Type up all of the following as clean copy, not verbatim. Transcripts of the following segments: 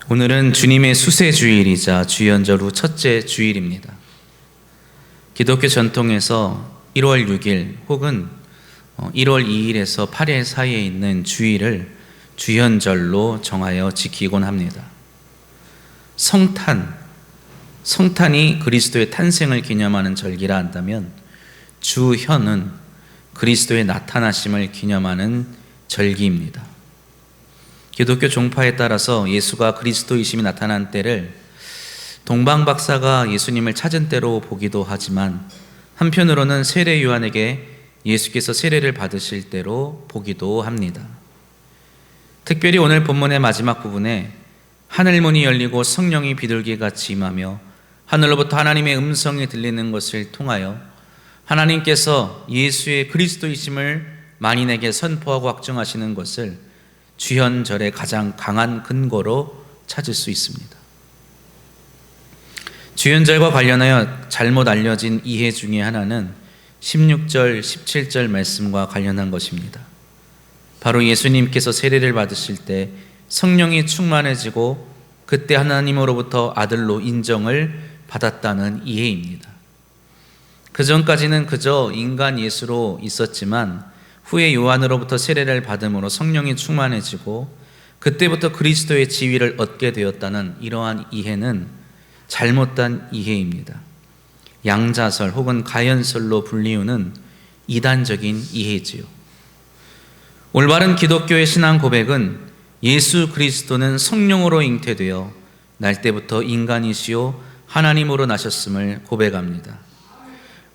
오늘은 주님의 수세주일이자 주연절 후 첫째 주일입니다. 기독교 전통에서 1월 6일 혹은 1월 2일에서 8일 사이에 있는 주일을 주연절로 정하여 지키곤 합니다. 성탄이 그리스도의 탄생을 기념하는 절기라 한다면 주현은 그리스도의 나타나심을 기념하는 절기입니다. 기독교 종파에 따라서 예수가 그리스도이심이 나타난 때를 동방박사가 예수님을 찾은 때로 보기도 하지만, 한편으로는 세례 요한에게 예수께서 세례를 받으실 때로 보기도 합니다. 특별히 오늘 본문의 마지막 부분에 하늘문이 열리고 성령이 비둘기같이 임하며 하늘로부터 하나님의 음성이 들리는 것을 통하여 하나님께서 예수의 그리스도이심을 만인에게 선포하고 확증하시는 것을 주현절의 가장 강한 근거로 찾을 수 있습니다. 주현절과 관련하여 잘못 알려진 이해 중에 하나는 16절, 17절 말씀과 관련한 것입니다. 바로 예수님께서 세례를 받으실 때 성령이 충만해지고 그때 하나님으로부터 아들로 인정을 받았다는 이해입니다. 그 전까지는 그저 인간 예수로 있었지만 후에 요한으로부터 세례를 받음으로 성령이 충만해지고 그때부터 그리스도의 지위를 얻게 되었다는 이러한 이해는 잘못된 이해입니다. 양자설 혹은 가연설로 불리우는 이단적인 이해지요. 올바른 기독교의 신앙 고백은 예수 그리스도는 성령으로 잉태되어 날 때부터 인간이시요 하나님으로 나셨음을 고백합니다.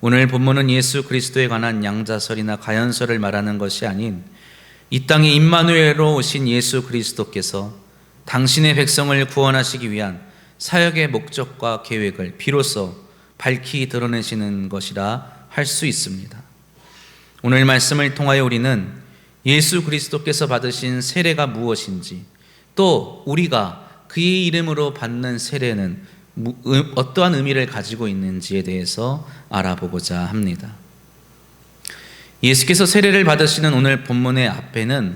오늘 본문은 예수 그리스도에 관한 양자설이나 가연설을 말하는 것이 아닌 이 땅에 임마누엘로 오신 예수 그리스도께서 당신의 백성을 구원하시기 위한 사역의 목적과 계획을 비로소 밝히 드러내시는 것이라 할 수 있습니다. 오늘 말씀을 통하여 우리는 예수 그리스도께서 받으신 세례가 무엇인지, 또 우리가 그의 이름으로 받는 세례는 어떠한 의미를 가지고 있는지에 대해서 알아보고자 합니다. 예수께서 세례를 받으시는 오늘 본문의 앞에는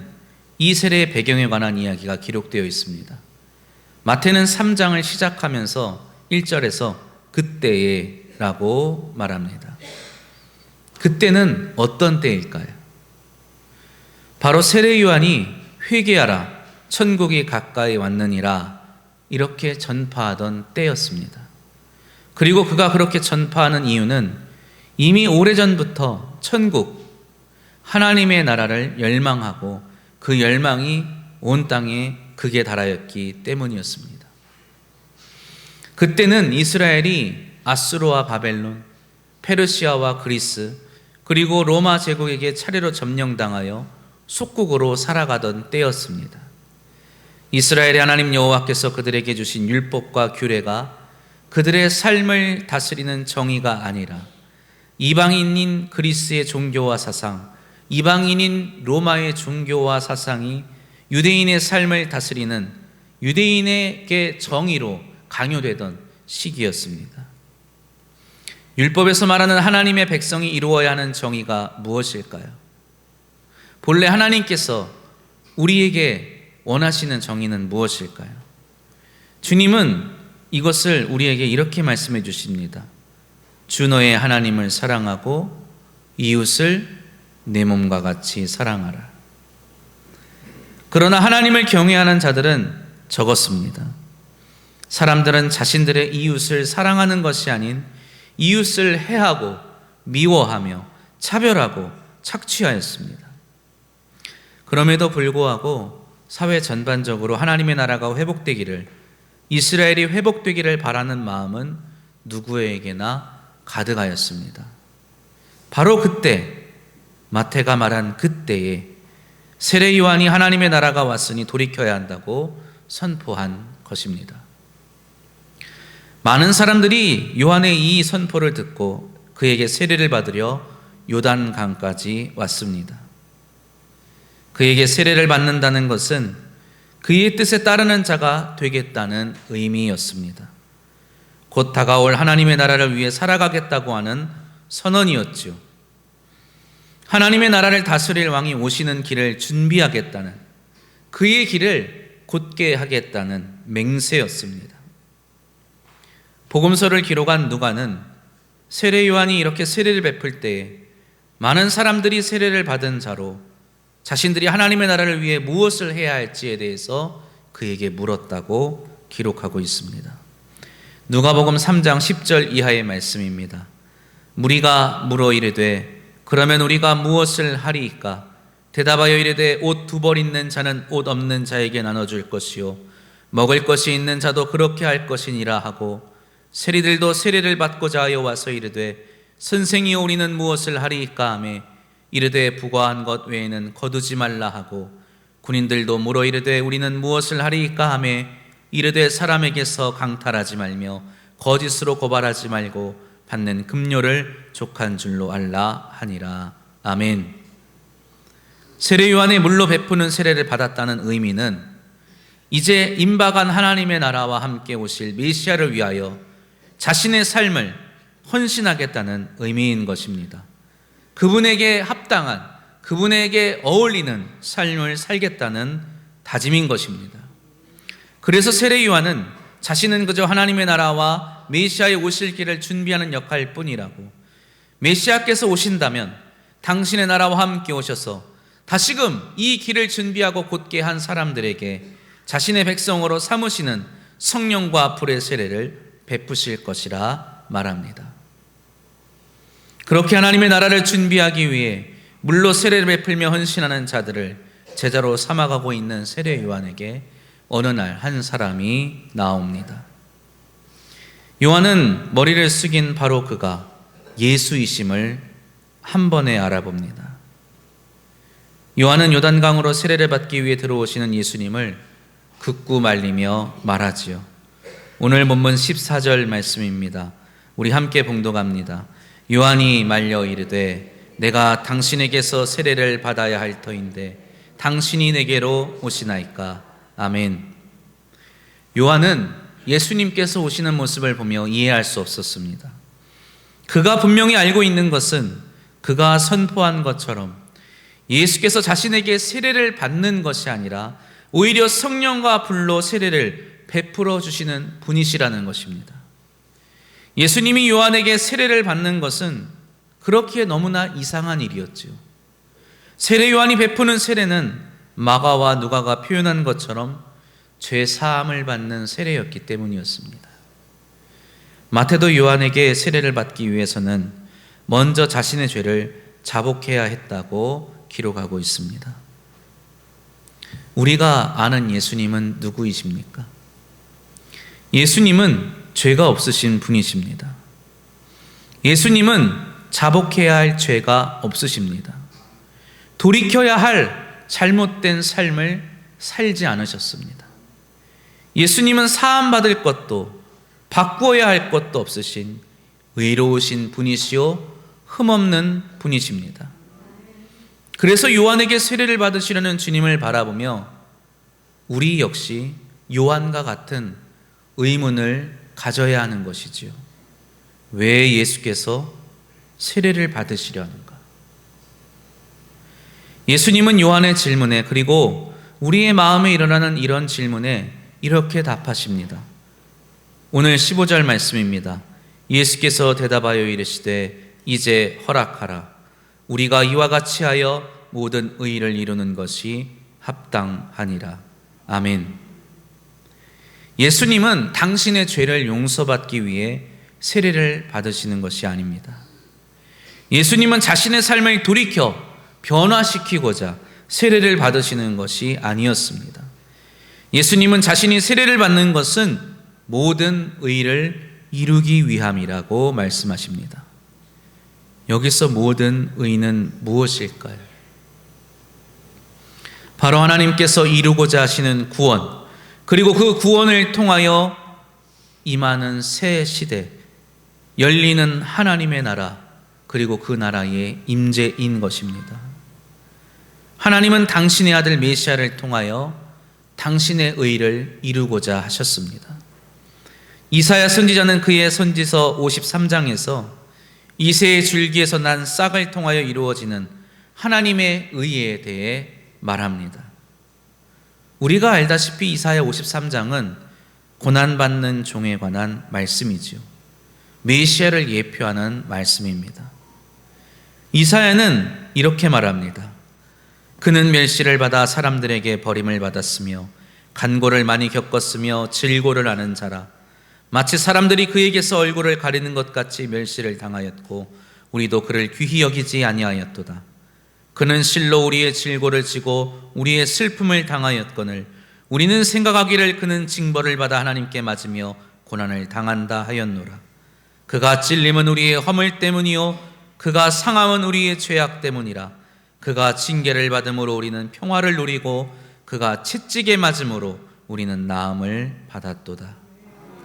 이 세례의 배경에 관한 이야기가 기록되어 있습니다. 마태는 3장을 시작하면서 1절에서 그때에 라고 말합니다. 그때는 어떤 때일까요? 바로 세례 요한이 회개하라 천국이 가까이 왔느니라 이렇게 전파하던 때였습니다. 그리고 그가 그렇게 전파하는 이유는 이미 오래전부터 천국, 하나님의 나라를 열망하고 그 열망이 온 땅에 극에 달하였기 때문이었습니다. 그때는 이스라엘이 아수르와 바벨론, 페르시아와 그리스, 그리고 로마 제국에게 차례로 점령당하여 속국으로 살아가던 때였습니다. 이스라엘의 하나님 여호와께서 그들에게 주신 율법과 규례가 그들의 삶을 다스리는 정의가 아니라 이방인인 그리스의 종교와 사상, 이방인인 로마의 종교와 사상이 유대인의 삶을 다스리는 유대인에게 정의로 강요되던 시기였습니다. 율법에서 말하는 하나님의 백성이 이루어야 하는 정의가 무엇일까요? 본래 하나님께서 우리에게 원하시는 정의는 무엇일까요? 주님은 이것을 우리에게 이렇게 말씀해 주십니다. 주 너의 하나님을 사랑하고 이웃을 내 몸과 같이 사랑하라. 그러나 하나님을 경외하는 자들은 적었습니다. 사람들은 자신들의 이웃을 사랑하는 것이 아닌 이웃을 해하고 미워하며 차별하고 착취하였습니다. 그럼에도 불구하고 사회 전반적으로 하나님의 나라가 회복되기를, 이스라엘이 회복되기를 바라는 마음은 누구에게나 가득하였습니다. 바로 그때, 마태가 말한 그때에 세례 요한이 하나님의 나라가 왔으니 돌이켜야 한다고 선포한 것입니다. 많은 사람들이 요한의 이 선포를 듣고 그에게 세례를 받으려 요단강까지 왔습니다. 그에게 세례를 받는다는 것은 그의 뜻에 따르는 자가 되겠다는 의미였습니다. 곧 다가올 하나님의 나라를 위해 살아가겠다고 하는 선언이었죠. 하나님의 나라를 다스릴 왕이 오시는 길을 준비하겠다는, 그의 길을 곧게 하겠다는 맹세였습니다. 복음서를 기록한 누가는 세례 요한이 이렇게 세례를 베풀 때에 많은 사람들이 세례를 받은 자로 자신들이 하나님의 나라를 위해 무엇을 해야 할지에 대해서 그에게 물었다고 기록하고 있습니다. 누가복음 3장 10절 이하의 말씀입니다. 무리가 물어 이르되 그러면 우리가 무엇을 하리이까? 대답하여 이르되 옷 두 벌 있는 자는 옷 없는 자에게 나눠줄 것이요 먹을 것이 있는 자도 그렇게 할 것이니라 하고 세리들도 세례를 받고자 하여 와서 이르되 선생이여 우리는 무엇을 하리이까 하매 이르되 부과한 것 외에는 거두지 말라 하고 군인들도 물어 이르되 우리는 무엇을 하리이까 하매 이르되 사람에게서 강탈하지 말며 거짓으로 고발하지 말고 받는 급료를 족한 줄로 알라 하니라. 아멘. 세례 요한의 물로 베푸는 세례를 받았다는 의미는 이제 임박한 하나님의 나라와 함께 오실 메시아를 위하여 자신의 삶을 헌신하겠다는 의미인 것입니다. 그분에게 합당한, 그분에게 어울리는 삶을 살겠다는 다짐인 것입니다. 그래서 세례 요한은 자신은 그저 하나님의 나라와 메시아의 오실 길을 준비하는 역할일 뿐이라고, 메시아께서 오신다면 당신의 나라와 함께 오셔서 다시금 이 길을 준비하고 곧게 한 사람들에게 자신의 백성으로 삼으시는 성령과 불의 세례를 베푸실 것이라 말합니다. 그렇게 하나님의 나라를 준비하기 위해 물로 세례를 베풀며 헌신하는 자들을 제자로 삼아가고 있는 세례 요한에게 어느 날 한 사람이 나옵니다. 요한은 머리를 숙인 바로 그가 예수이심을 한 번에 알아봅니다. 요한은 요단강으로 세례를 받기 위해 들어오시는 예수님을 극구 말리며 말하지요. 오늘 본문 14절 말씀입니다. 우리 함께 봉독합니다. 요한이 말려 이르되 내가 당신에게서 세례를 받아야 할 터인데 당신이 내게로 오시나이까? 아멘. 요한은 예수님께서 오시는 모습을 보며 이해할 수 없었습니다. 그가 분명히 알고 있는 것은 그가 선포한 것처럼 예수께서 자신에게 세례를 받는 것이 아니라 오히려 성령과 불로 세례를 베풀어 주시는 분이시라는 것입니다. 예수님이 요한에게 세례를 받는 것은 그렇기에 너무나 이상한 일이었지요. 세례 요한이 베푸는 세례는 마가와 누가가 표현한 것처럼 죄 사함을 받는 세례였기 때문이었습니다. 마태도 요한에게 세례를 받기 위해서는 먼저 자신의 죄를 자복해야 했다고 기록하고 있습니다. 우리가 아는 예수님은 누구이십니까? 예수님은 죄가 없으신 분이십니다. 예수님은 자복해야 할 죄가 없으십니다. 돌이켜야 할 잘못된 삶을 살지 않으셨습니다. 예수님은 사함받을 것도 바꾸어야 할 것도 없으신 의로우신 분이시요 흠없는 분이십니다. 그래서 요한에게 세례를 받으시려는 주님을 바라보며 우리 역시 요한과 같은 의문을 가져야 하는 것이지요. 왜 예수께서 세례를 받으시려 하는가? 예수님은 요한의 질문에, 그리고 우리의 마음에 일어나는 이런 질문에 이렇게 답하십니다. 오늘 15절 말씀입니다. 예수께서 대답하여 이르시되 이제 허락하라. 우리가 이와 같이 하여 모든 의를 이루는 것이 합당하니라. 아멘. 예수님은 당신의 죄를 용서받기 위해 세례를 받으시는 것이 아닙니다. 예수님은 자신의 삶을 돌이켜 변화시키고자 세례를 받으시는 것이 아니었습니다. 예수님은 자신이 세례를 받는 것은 모든 의를 이루기 위함이라고 말씀하십니다. 여기서 모든 의는 무엇일까요? 바로 하나님께서 이루고자 하시는 구원, 그리고 그 구원을 통하여 임하는 새 시대, 열리는 하나님의 나라, 그리고 그 나라의 임재인 것입니다. 하나님은 당신의 아들 메시아를 통하여 당신의 의를 이루고자 하셨습니다. 이사야 선지자는 그의 선지서 53장에서 이새의 줄기에서 난 싹을 통하여 이루어지는 하나님의 의에 대해 말합니다. 우리가 알다시피 이사야 53장은 고난받는 종에 관한 말씀이지요. 메시아를 예표하는 말씀입니다. 이사야는 이렇게 말합니다. 그는 멸시를 받아 사람들에게 버림을 받았으며 간고를 많이 겪었으며 질고를 하는 자라. 마치 사람들이 그에게서 얼굴을 가리는 것 같이 멸시를 당하였고 우리도 그를 귀히 여기지 아니하였도다. 그는 실로 우리의 질고를 지고 우리의 슬픔을 당하였거늘 우리는 생각하기를 그는 징벌을 받아 하나님께 맞으며 고난을 당한다 하였노라. 그가 찔림은 우리의 허물 때문이요 그가 상함은 우리의 죄악 때문이라. 그가 징계를 받음으로 우리는 평화를 누리고 그가 채찍에 맞음으로 우리는 나음을 받았도다.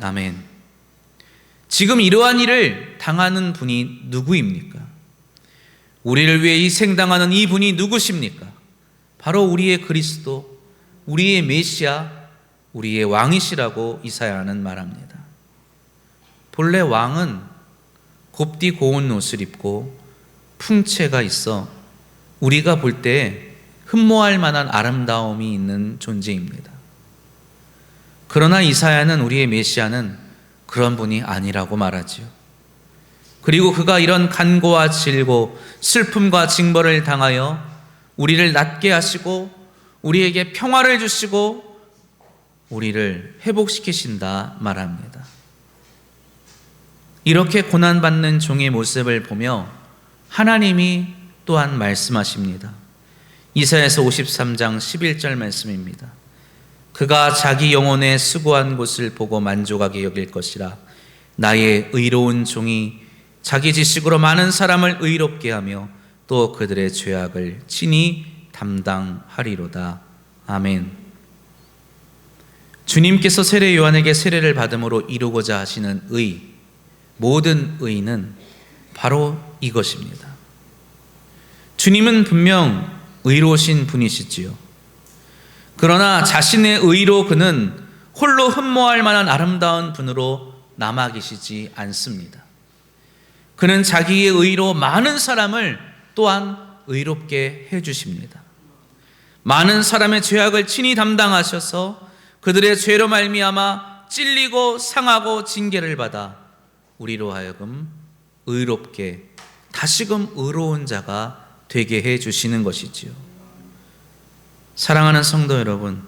아멘. 지금 이러한 일을 당하는 분이 누구입니까? 우리를 위해 희생당하는 이 분이 누구십니까? 바로 우리의 그리스도, 우리의 메시아, 우리의 왕이시라고 이사야는 말합니다. 본래 왕은 곱디 고운 옷을 입고 풍채가 있어 우리가 볼 때 흠모할 만한 아름다움이 있는 존재입니다. 그러나 이사야는 우리의 메시아는 그런 분이 아니라고 말하지요. 그리고 그가 이런 간고와 질고 슬픔과 징벌을 당하여 우리를 낫게 하시고 우리에게 평화를 주시고 우리를 회복시키신다 말합니다. 이렇게 고난받는 종의 모습을 보며 하나님이 또한 말씀하십니다. 이사야서 53장 11절 말씀입니다. 그가 자기 영혼의 수고한 곳을 보고 만족하게 여길 것이라. 나의 의로운 종이 자기 지식으로 많은 사람을 의롭게 하며 또 그들의 죄악을 친히 담당하리로다. 아멘. 주님께서 세례 요한에게 세례를 받음으로 이루고자 하시는 의, 모든 의는 바로 이것입니다. 주님은 분명 의로우신 분이시지요. 그러나 자신의 의로 그는 홀로 흠모할 만한 아름다운 분으로 남아 계시지 않습니다. 그는 자기의 의로 많은 사람을 또한 의롭게 해주십니다. 많은 사람의 죄악을 친히 담당하셔서 그들의 죄로 말미암아 찔리고 상하고 징계를 받아 우리로 하여금 의롭게 다시금 의로운 자가 되게 해주시는 것이지요. 사랑하는 성도 여러분,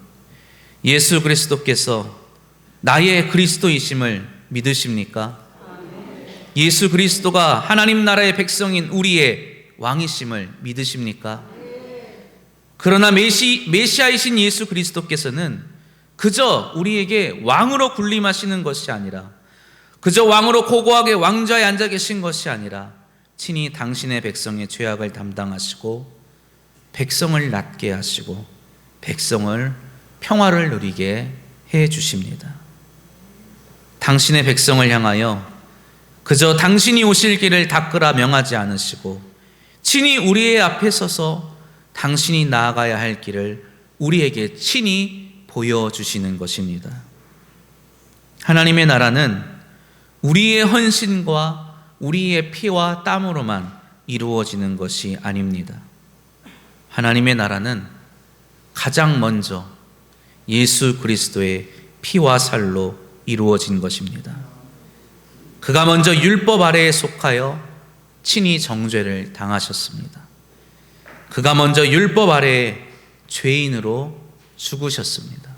예수 그리스도께서 나의 그리스도이심을 믿으십니까? 예수 그리스도가 하나님 나라의 백성인 우리의 왕이심을 믿으십니까? 그러나 메시아이신 예수 그리스도께서는 그저 우리에게 왕으로 군림하시는 것이 아니라, 그저 왕으로 고고하게 왕좌에 앉아 계신 것이 아니라 친히 당신의 백성의 죄악을 담당하시고 백성을 낫게 하시고 백성을 평화를 누리게 해 주십니다. 당신의 백성을 향하여 그저 당신이 오실 길을 닦으라 명하지 않으시고 친히 우리의 앞에 서서 당신이 나아가야 할 길을 우리에게 친히 보여주시는 것입니다. 하나님의 나라는 우리의 헌신과 우리의 피와 땀으로만 이루어지는 것이 아닙니다. 하나님의 나라는 가장 먼저 예수 그리스도의 피와 살로 이루어진 것입니다. 그가 먼저 율법 아래에 속하여 친히 정죄를 당하셨습니다. 그가 먼저 율법 아래에 죄인으로 죽으셨습니다.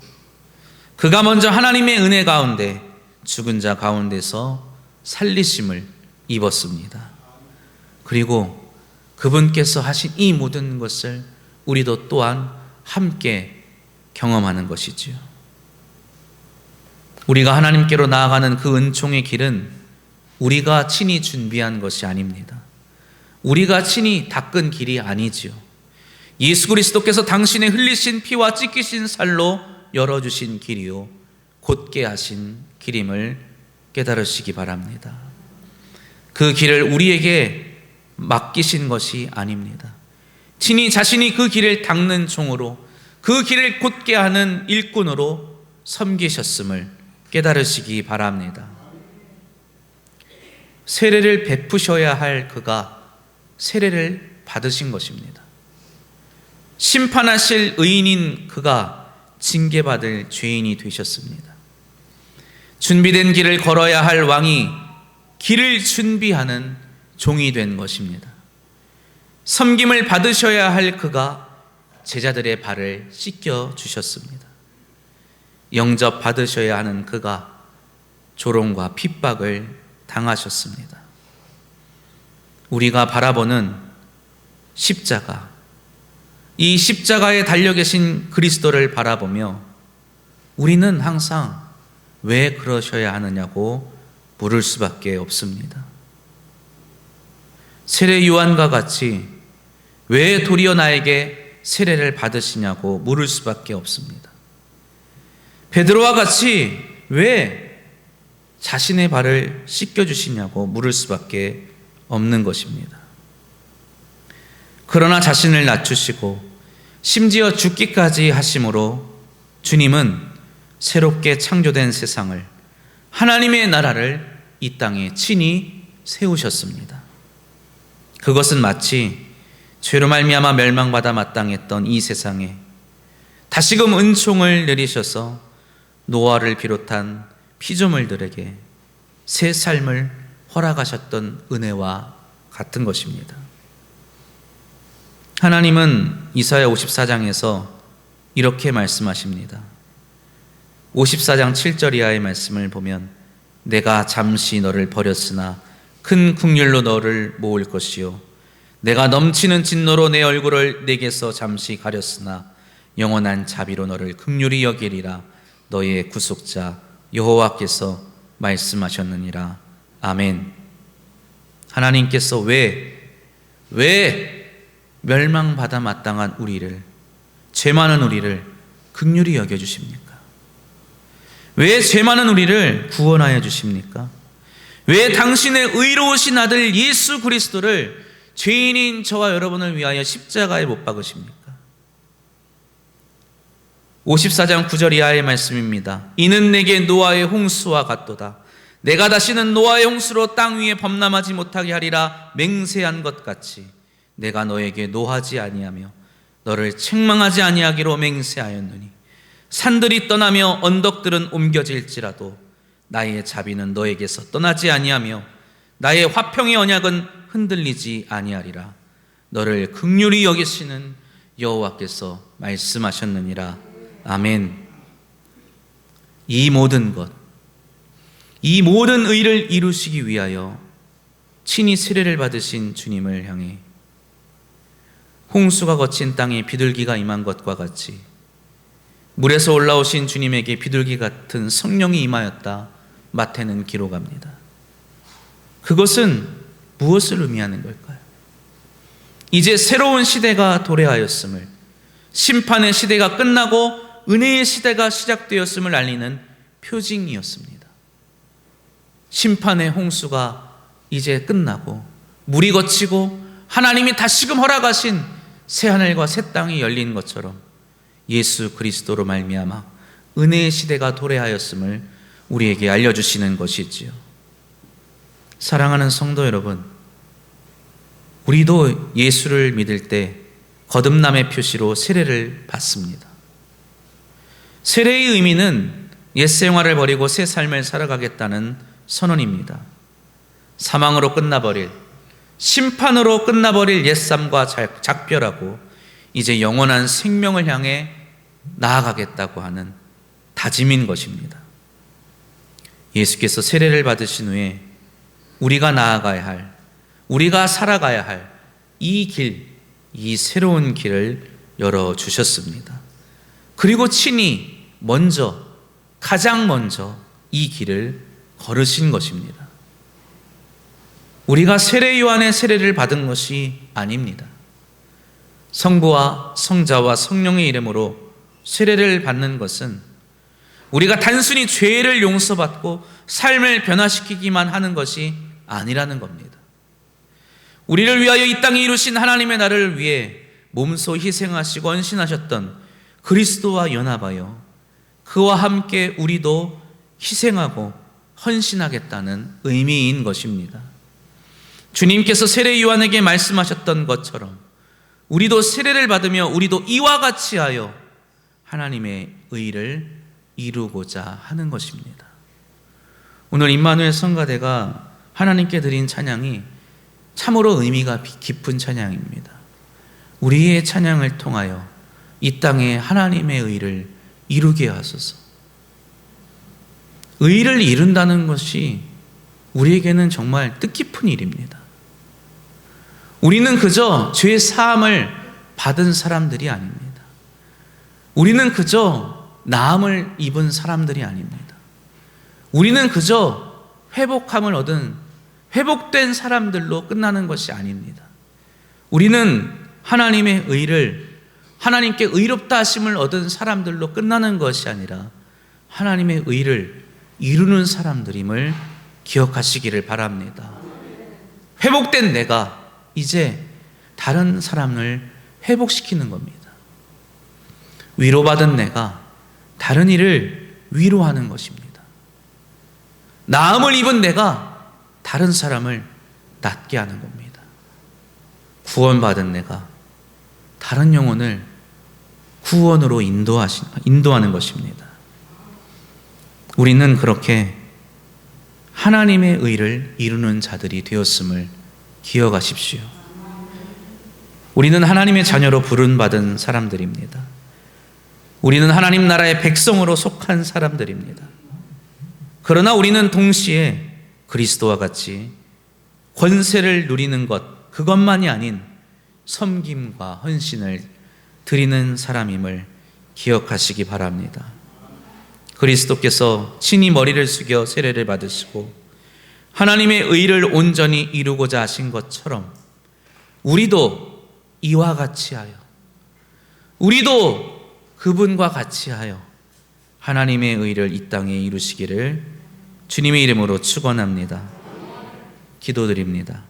그가 먼저 하나님의 은혜 가운데 죽은 자 가운데서 살리심을 입었습니다. 그리고 그분께서 하신 이 모든 것을 우리도 또한 함께 경험하는 것이지요. 우리가 하나님께로 나아가는 그 은총의 길은 우리가 친히 준비한 것이 아닙니다. 우리가 친히 닦은 길이 아니지요. 예수 그리스도께서 당신의 흘리신 피와 찢기신 살로 열어주신 길이요 곧게 하신 길임을 깨달으시기 바랍니다. 그 길을 우리에게 맡기신 것이 아닙니다. 친히 자신이 그 길을 닦는 종으로, 그 길을 곧게 하는 일꾼으로 섬기셨음을 깨달으시기 바랍니다. 세례를 베푸셔야 할 그가 세례를 받으신 것입니다. 심판하실 의인인 그가 징계받을 죄인이 되셨습니다. 준비된 길을 걸어야 할 왕이 길을 준비하는 종이 된 것입니다. 섬김을 받으셔야 할 그가 제자들의 발을 씻겨 주셨습니다. 영접 받으셔야 하는 그가 조롱과 핍박을 당하셨습니다. 우리가 바라보는 십자가, 이 십자가에 달려 계신 그리스도를 바라보며 우리는 항상 왜 그러셔야 하느냐고 물을 수밖에 없습니다. 세례 요한과 같이 왜 도리어 나에게 세례를 받으시냐고 물을 수밖에 없습니다. 베드로와 같이 왜 자신의 발을 씻겨주시냐고 물을 수밖에 없는 것입니다. 그러나 자신을 낮추시고 심지어 죽기까지 하심으로 주님은 새롭게 창조된 세상을, 하나님의 나라를 이 땅에 친히 세우셨습니다. 그것은 마치 죄로 말미암아 멸망받아 마땅했던 이 세상에 다시금 은총을 내리셔서 노아를 비롯한 피조물들에게 새 삶을 허락하셨던 은혜와 같은 것입니다. 하나님은 이사야 54장에서 이렇게 말씀하십니다. 54장 7절 이하의 말씀을 보면 내가 잠시 너를 버렸으나 큰 긍휼로 너를 모을 것이요 내가 넘치는 진노로 내 얼굴을 내게서 잠시 가렸으나 영원한 자비로 너를 긍휼히 여기리라. 너의 구속자 여호와께서 말씀하셨느니라. 아멘. 하나님께서 왜 멸망받아 마땅한 우리를, 죄 많은 우리를 긍휼히 여겨주십니까? 왜 죄 많은 우리를 구원하여 주십니까? 왜 당신의 의로우신 아들 예수 그리스도를 죄인인 저와 여러분을 위하여 십자가에 못 박으십니까? 54장 9절 이하의 말씀입니다. 이는 내게 노아의 홍수와 같도다. 내가 다시는 노아의 홍수로 땅 위에 범람하지 못하게 하리라 맹세한 것 같이 내가 너에게 노하지 아니하며 너를 책망하지 아니하기로 맹세하였느니 산들이 떠나며 언덕들은 옮겨질지라도 나의 자비는 너에게서 떠나지 아니하며 나의 화평의 언약은 흔들리지 아니하리라. 너를 긍휼히 여기시는 여호와께서 말씀하셨느니라. 아멘. 이 모든 것, 이 모든 의를 이루시기 위하여 친히 세례를 받으신 주님을 향해 홍수가 거친 땅에 비둘기가 임한 것과 같이 물에서 올라오신 주님에게 비둘기 같은 성령이 임하였다. 마태는 기록합니다. 그것은 무엇을 의미하는 걸까요? 이제 새로운 시대가 도래하였음을, 심판의 시대가 끝나고 은혜의 시대가 시작되었음을 알리는 표징이었습니다. 심판의 홍수가 이제 끝나고 물이 거치고 하나님이 다시금 허락하신 새하늘과 새 땅이 열린 것처럼 예수 그리스도로 말미암아 은혜의 시대가 도래하였음을 우리에게 알려주시는 것이지요. 사랑하는 성도 여러분, 우리도 예수를 믿을 때 거듭남의 표시로 세례를 받습니다. 세례의 의미는 옛 생활을 버리고 새 삶을 살아가겠다는 선언입니다. 사망으로 끝나버릴, 심판으로 끝나버릴 옛삶과 작별하고 이제 영원한 생명을 향해 나아가겠다고 하는 다짐인 것입니다. 예수께서 세례를 받으신 후에 우리가 나아가야 할, 우리가 살아가야 할 이 길, 이 새로운 길을 열어주셨습니다. 그리고 친히 가장 먼저 이 길을 걸으신 것입니다. 우리가 세례 요한의 세례를 받은 것이 아닙니다. 성부와 성자와 성령의 이름으로 세례를 받는 것은 우리가 단순히 죄를 용서받고 삶을 변화시키기만 하는 것이 아니라는 겁니다. 우리를 위하여 이 땅에 이루신 하나님의 나라를 위해 몸소 희생하시고 헌신하셨던 그리스도와 연합하여 그와 함께 우리도 희생하고 헌신하겠다는 의미인 것입니다. 주님께서 세례 요한에게 말씀하셨던 것처럼 우리도 세례를 받으며 우리도 이와 같이 하여 하나님의 의를 이루고자 하는 것입니다. 오늘 임마누엘 성가대가 하나님께 드린 찬양이 참으로 의미가 깊은 찬양입니다. 우리의 찬양을 통하여 이 땅에 하나님의 의를 이루게 하소서. 의를 이룬다는 것이 우리에게는 정말 뜻깊은 일입니다. 우리는 그저 죄 사함을 받은 사람들이 아닙니다. 우리는 그저 나음을 입은 사람들이 아닙니다. 우리는 그저 회복함을 얻은 회복된 사람들로 끝나는 것이 아닙니다. 우리는 하나님의 의를, 하나님께 의롭다 하심을 얻은 사람들로 끝나는 것이 아니라 하나님의 의를 이루는 사람들임을 기억하시기를 바랍니다. 회복된 내가 이제 다른 사람을 회복시키는 겁니다. 위로받은 내가 다른 이를 위로하는 것입니다. 나음을 입은 내가 다른 사람을 낫게 하는 겁니다. 구원받은 내가 다른 영혼을 구원으로 인도하는 것입니다. 우리는 그렇게 하나님의 의를 이루는 자들이 되었음을 기억하십시오. 우리는 하나님의 자녀로 부름받은 사람들입니다. 우리는 하나님 나라의 백성으로 속한 사람들입니다. 그러나 우리는 동시에 그리스도와 같이 권세를 누리는 것, 그것만이 아닌 섬김과 헌신을 드리는 사람임을 기억하시기 바랍니다. 그리스도께서 친히 머리를 숙여 세례를 받으시고 하나님의 의를 온전히 이루고자 하신 것처럼 우리도 이와 같이 하여, 우리도 그분과 같이 하여 하나님의 의를 이 땅에 이루시기를 주님의 이름으로 축원합니다. 기도드립니다.